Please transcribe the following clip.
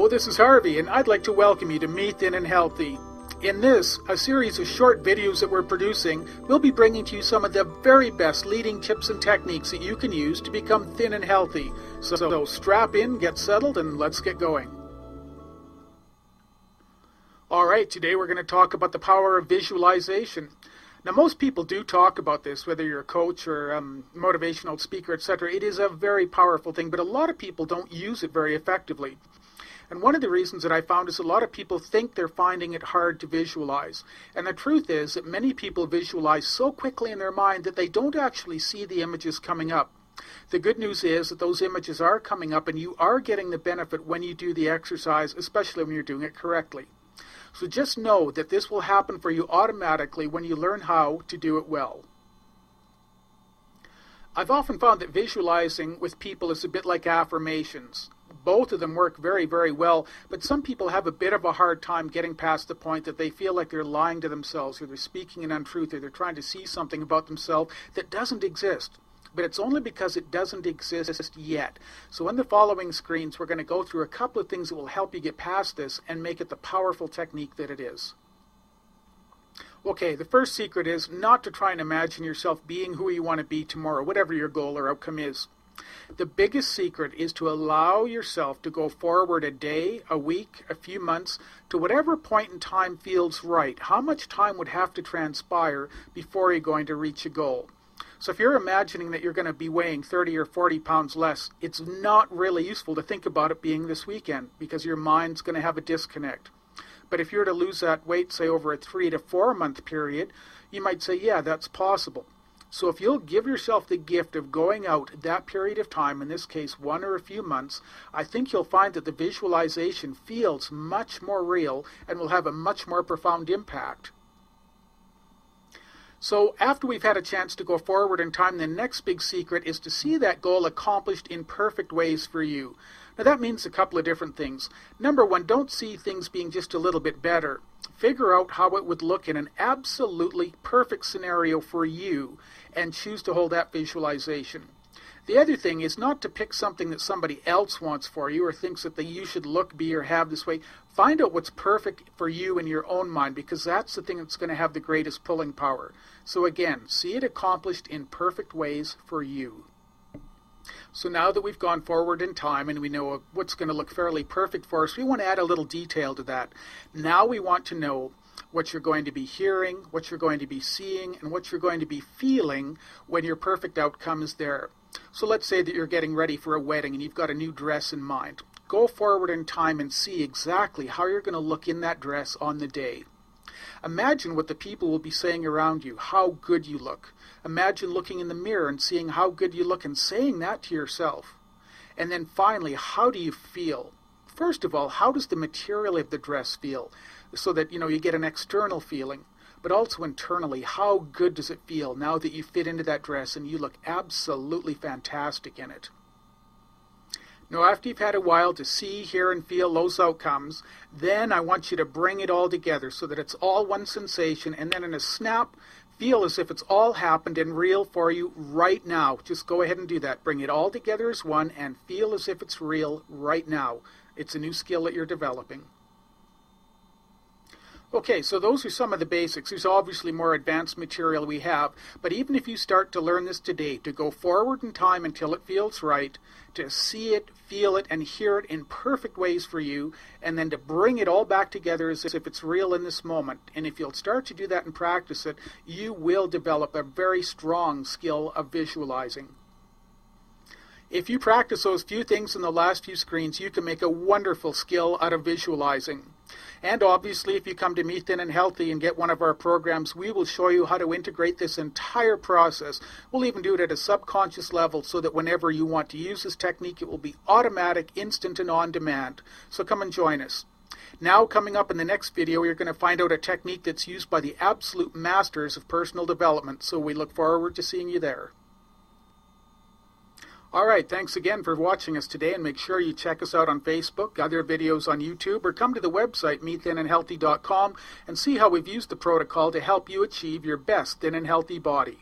Hello, this is Harvey, and I'd like to welcome you to Me Thin and Healthy. In this, a series of short videos that we're producing, we'll be bringing to you some of the very best leading tips and techniques that you can use to become thin and healthy. So strap in, get settled, and let's get going. Alright, today we're going to talk about the power of visualization. Now, most people do talk about this, whether you're a coach or motivational speaker, etc. It is a very powerful thing, but a lot of people don't use it very effectively. And one of the reasons that I found is a lot of people think they're finding it hard to visualize. And the truth is that many people visualize so quickly in their mind that they don't actually see the images coming up. The good news is that those images are coming up and you are getting the benefit when you do the exercise, especially when you're doing it correctly. So just know that this will happen for you automatically when you learn how to do it well. I've often found that visualizing with people is a bit like affirmations. Both of them work very, very well, but some people have a bit of a hard time getting past the point that they feel like they're lying to themselves, or they're speaking an untruth, or they're trying to see something about themselves that doesn't exist. But it's only because it doesn't exist yet. So in the following screens, we're going to go through a couple of things that will help you get past this and make it the powerful technique that it is. Okay, the first secret is not to try and imagine yourself being who you want to be tomorrow, whatever your goal or outcome is. The biggest secret is to allow yourself to go forward a day, a week, a few months, to whatever point in time feels right. How much time would have to transpire before you're going to reach a goal? So if you're imagining that you're going to be weighing 30 or 40 pounds less, it's not really useful to think about it being this weekend because your mind's going to have a disconnect. But if you're to lose that weight, say over a 3 to 4 month period, you might say, yeah, that's possible. So if you'll give yourself the gift of going out that period of time, in this case 1 or a few months, I think you'll find that the visualization feels much more real and will have a much more profound impact. So after we've had a chance to go forward in time, the next big secret is to see that goal accomplished in perfect ways for you. Now that means a couple of different things. Number one, don't see things being just a little bit better. Figure out how it would look in an absolutely perfect scenario for you and choose to hold that visualization. The other thing is not to pick something that somebody else wants for you or thinks that you should look, be, or have this way. Find out what's perfect for you in your own mind, because that's the thing that's going to have the greatest pulling power. So again, see it accomplished in perfect ways for you. So now that we've gone forward in time and we know what's going to look fairly perfect for us, we want to add a little detail to that. Now we want to know what you're going to be hearing, what you're going to be seeing, and what you're going to be feeling when your perfect outcome is there. So let's say that you're getting ready for a wedding and you've got a new dress in mind. Go forward in time and see exactly how you're going to look in that dress on the day. Imagine what the people will be saying around you, how good you look. Imagine looking in the mirror and seeing how good you look and saying that to yourself. And then finally, how do you feel? First of all, how does the material of the dress feel? So that, you get an external feeling. But also internally, how good does it feel now that you fit into that dress and you look absolutely fantastic in it? Now, after you've had a while to see, hear, and feel those outcomes, then I want you to bring it all together so that it's all one sensation, and then in a snap, feel as if it's all happened and real for you right now. Just go ahead and do that. Bring it all together as one and feel as if it's real right now. It's a new skill that you're developing. Okay, so those are some of the basics. There's obviously more advanced material we have, but even if you start to learn this today, to go forward in time until it feels right, to see it, feel it, and hear it in perfect ways for you, and then to bring it all back together as if it's real in this moment. And if you'll start to do that and practice it, you will develop a very strong skill of visualizing. If you practice those few things in the last few screens, you can make a wonderful skill out of visualizing. And obviously, if you come to Me Thin and Healthy and get one of our programs, we will show you how to integrate this entire process. We'll even do it at a subconscious level so that whenever you want to use this technique, it will be automatic, instant, and on demand. So come and join us. Now, coming up in the next video, you're going to find out a technique that's used by the absolute masters of personal development. So we look forward to seeing you there. Alright, thanks again for watching us today, and make sure you check us out on Facebook, other videos on YouTube, or come to the website mefitandhealthy.com and see how we've used the protocol to help you achieve your best thin and healthy body.